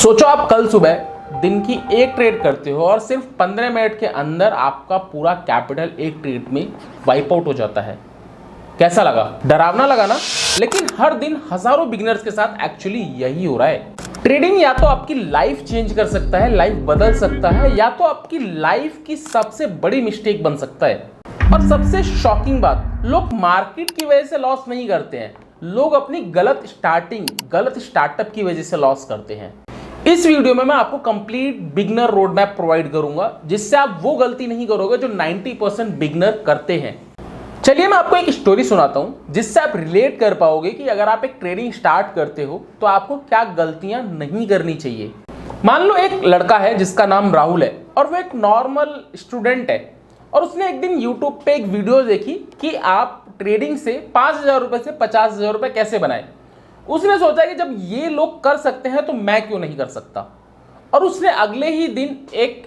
सोचो आप कल सुबह दिन की एक ट्रेड करते हो और सिर्फ 15 मिनट के अंदर आपका पूरा कैपिटल एक ट्रेड में वाइप आउट हो जाता है। कैसा लगा? डरावना लगा ना? लेकिन हर दिन हजारों बिगिनर्स के साथ एक्चुअली यही हो रहा है। ट्रेडिंग या तो आपकी लाइफ चेंज कर सकता है, लाइफ बदल सकता है, या तो आपकी लाइफ की सबसे बड़ी मिस्टेक बन सकता है। और सबसे शॉकिंग बात, लोग मार्केट की वजह से लॉस नहीं करते हैं, लोग अपनी गलत स्टार्टअप की वजह से लॉस करते हैं। इस वीडियो में मैं आपको complete beginner road map provide करूंगा जिससे आप वो गलती नहीं करोगे जो 90% बिगनर करते हैं। चलिए मैं आपको एक स्टोरी सुनाता हूं जिससे आप रिलेट कर पाओगे कि अगर आप एक ट्रेडिंग स्टार्ट करते हो तो आपको क्या गलतियां नहीं करनी चाहिए। मान लो एक लड़का है जिसका नाम राहुल है और वो एक नॉर्मल स्टूडेंट है और उसने एक दिन यूट्यूब पे एक वीडियो देखी कि आप ट्रेडिंग से 5,000 रुपए से 50,000 रुपए कैसे बनाए। उसने सोचा कि जब ये लोग कर सकते हैं तो मैं क्यों नहीं कर सकता, और उसने अगले ही दिन एक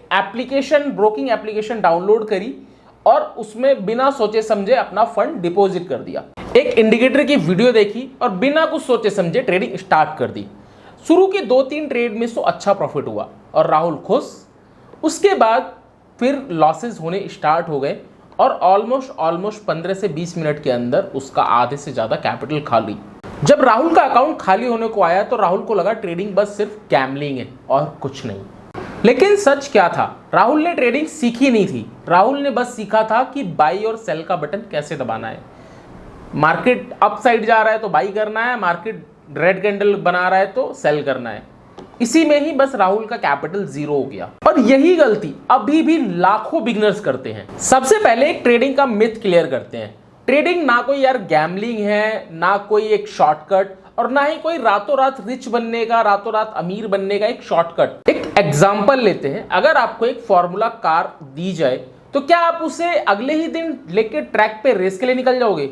ब्रोकिंग एप्लीकेशन डाउनलोड करी और उसमें बिना सोचे समझे अपना फंड डिपॉजिट कर दिया। एक इंडिकेटर की वीडियो देखी और बिना कुछ सोचे समझे ट्रेडिंग स्टार्ट कर दी। शुरू की 2-3 ट्रेड में अच्छा प्रॉफिट हुआ और राहुल खुश। उसके बाद फिर लॉसेस होने स्टार्ट हो गए और ऑलमोस्ट 15 से 20 मिनट के अंदर उसका आधे से ज्यादा कैपिटल खाली। जब राहुल का अकाउंट खाली होने को आया तो राहुल को लगा ट्रेडिंग बस सिर्फ गैम्बलिंग है और कुछ नहीं। लेकिन सच क्या था? राहुल ने ट्रेडिंग सीखी नहीं थी, राहुल ने बस सीखा था कि बाई और सेल का बटन कैसे दबाना है। मार्केट अप साइड जा रहा है तो बाई करना है, मार्केट रेड कैंडल बना रहा है तो सेल करना है। इसी में ही बस राहुल का कैपिटल 0 हो गया। और यही गलती अभी भी लाखों बिगिनर्स करते हैं। सबसे पहले एक ट्रेडिंग का मिथ क्लियर करते हैं। ट्रेडिंग ना कोई गैम्बलिंग है, ना कोई एक शॉर्टकट, और ना ही कोई रातों रात रिच बनने का, रातों रात अमीर बनने का एक शॉर्टकट। एक एग्जांपल लेते हैं, अगर आपको एक फॉर्मूला कार दी जाए तो क्या आप उसे अगले ही दिन लेके ट्रैक पे रेस के लिए निकल जाओगे?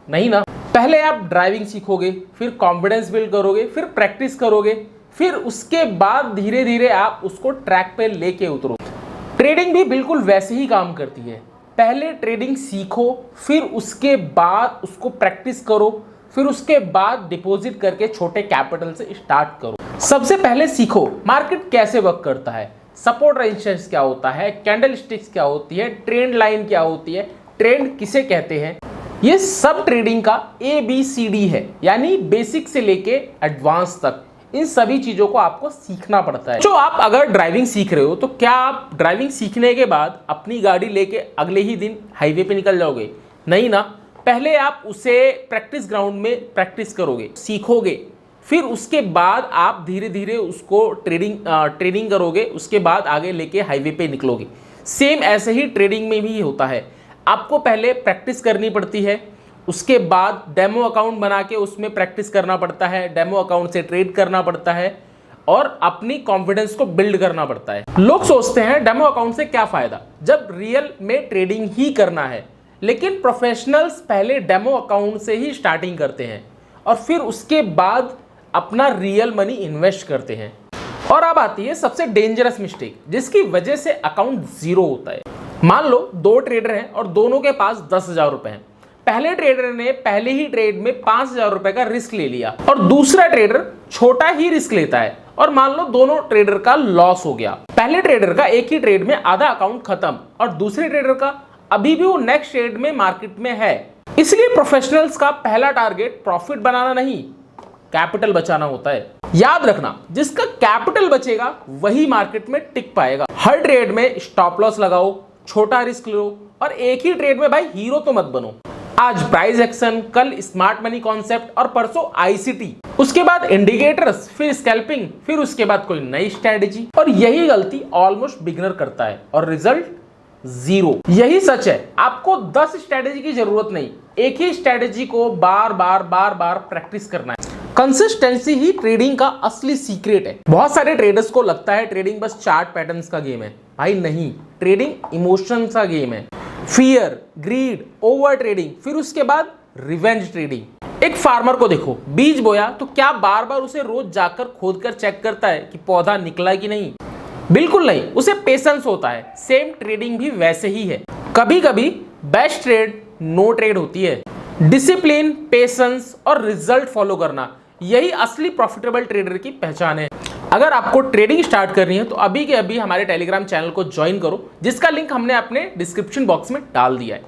नहीं ना। पहले आप ड्राइविंग सीखोगे, फिर कॉन्फिडेंस बिल्ड करोगे, फिर प्रैक्टिस करोगे, फिर उसके बाद धीरे धीरे आप उसको ट्रैक पे लेके उतरोगे। ट्रेडिंग भी बिल्कुल वैसे ही काम करती है। पहले ट्रेडिंग सीखो, फिर उसके बाद उसको प्रैक्टिस करो, फिर उसके बाद डिपॉजिट करके छोटे कैपिटल से स्टार्ट करो। सबसे पहले सीखो मार्केट कैसे वर्क करता है, सपोर्ट रेजिस्टेंस क्या होता है, कैंडल स्टिक्स क्या होती है, ट्रेंड लाइन क्या होती है, ट्रेंड किसे कहते हैं। ये सब ट्रेडिंग का ABCD है, यानी बेसिक से लेके एडवांस तक। इन सभी चीजों को आपको सीखना पड़ता है। जो आप अगर ड्राइविंग सीख रहे हो तो क्या आप ड्राइविंग सीखने के बाद अपनी गाड़ी लेके अगले ही दिन हाईवे पे निकल जाओगे? नहीं ना। पहले आप उसे प्रैक्टिस ग्राउंड में प्रैक्टिस करोगे, सीखोगे, फिर उसके बाद आप धीरे धीरे उसको ट्रेनिंग करोगे, उसके बाद आगे लेके हाईवे पे निकलोगे। सेम ऐसे ही ट्रेडिंग में भी होता है। आपको पहले प्रैक्टिस करनी पड़ती है, उसके बाद डेमो अकाउंट बना के उसमें प्रैक्टिस करना पड़ता है, डेमो अकाउंट से ट्रेड करना पड़ता है और अपनी कॉन्फिडेंस को बिल्ड करना पड़ता है। लोग सोचते हैं डेमो अकाउंट से क्या फायदा जब रियल में ट्रेडिंग ही करना है, लेकिन प्रोफेशनल्स पहले डेमो अकाउंट से ही स्टार्टिंग करते हैं और फिर उसके बाद अपना रियल मनी इन्वेस्ट करते हैं। और अब आती है सबसे डेंजरस मिस्टेक जिसकी वजह से अकाउंट 0 होता है। मान लो 2 ट्रेडर हैं और दोनों के पास 10,000 रुपए हैं। पहले ट्रेडर ने पहले ही ट्रेड में 5,000 रुपए का रिस्क ले लिया और दूसरा ट्रेडर छोटा ही रिस्क लेता है और मान लो दोनों ट्रेडर का लॉस हो गया। पहले ट्रेडर का एक ही ट्रेड में आधा अकाउंट खत्म और दूसरे ट्रेडर का अभी भी वो नेक्स्ट ट्रेड में मार्केट में है। इसलिए प्रोफेशनल्स का पहला टारगेट प्रॉफिट बनाना नहीं, कैपिटल बचाना होता है। याद रखना, जिसका कैपिटल बचेगा वही मार्केट में टिक पाएगा। हर ट्रेड में स्टॉप लॉस लगाओ, छोटा रिस्क लो और एक ही ट्रेड में भाई हीरो तो मत बनो। आज प्राइस एक्शन, कल स्मार्ट मनी कॉन्सेप्ट और परसों ICT, उसके बाद इंडिकेटर्स, फिर स्कैल्पिंग, फिर उसके बाद कोई नई स्ट्रेटेजी। और यही गलती ऑलमोस्ट बिगिनर करता है और रिजल्ट 0। यही सच है। आपको 10 स्ट्रेटेजी की जरूरत नहीं, एक ही स्ट्रेटेजी को बार बार प्रैक्टिस करना है। कंसिस्टेंसी ही ट्रेडिंग का असली सीक्रेट है। बहुत सारे ट्रेडर्स को लगता है ट्रेडिंग बस चार्ट पैटर्न्स का गेम है। भाई नहीं, ट्रेडिंग इमोशंस का गेम है। फियर, ग्रीड, ओवर ट्रेडिंग, फिर उसके बाद रिवेंज ट्रेडिंग। एक फार्मर को देखो, बीज बोया तो क्या बार बार उसे रोज जाकर खोदकर चेक करता है कि पौधा निकला कि नहीं? बिल्कुल नहीं, उसे पेशेंस होता है। सेम ट्रेडिंग भी वैसे ही है। कभी कभी बेस्ट ट्रेड नो ट्रेड होती है। डिसिप्लिन, पेशेंस और रिजल्ट फॉलो करना, यही असली प्रॉफिटेबल ट्रेडर की पहचान है। अगर आपको ट्रेडिंग स्टार्ट करनी है तो अभी के अभी हमारे टेलीग्राम चैनल को ज्वाइन करो, जिसका लिंक हमने अपने डिस्क्रिप्शन बॉक्स में डाल दिया है।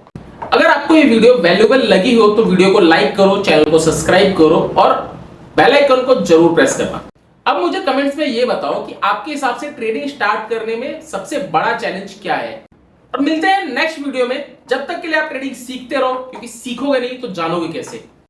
अगर आपको ये वीडियो वैल्यूएबल लगी हो तो वीडियो को लाइक करो, चैनल को सब्सक्राइब करो और बेल आइकन को जरूर प्रेस करना। अब मुझे कमेंट्स में ये बताओ कि आपके हिसाब से ट्रेडिंग स्टार्ट करने में सबसे बड़ा चैलेंज क्या है। और मिलते हैं नेक्स्ट वीडियो में। जब तक के लिए आप ट्रेडिंग सीखते रहो, क्योंकि सीखोगे नहीं तो जानोगे कैसे।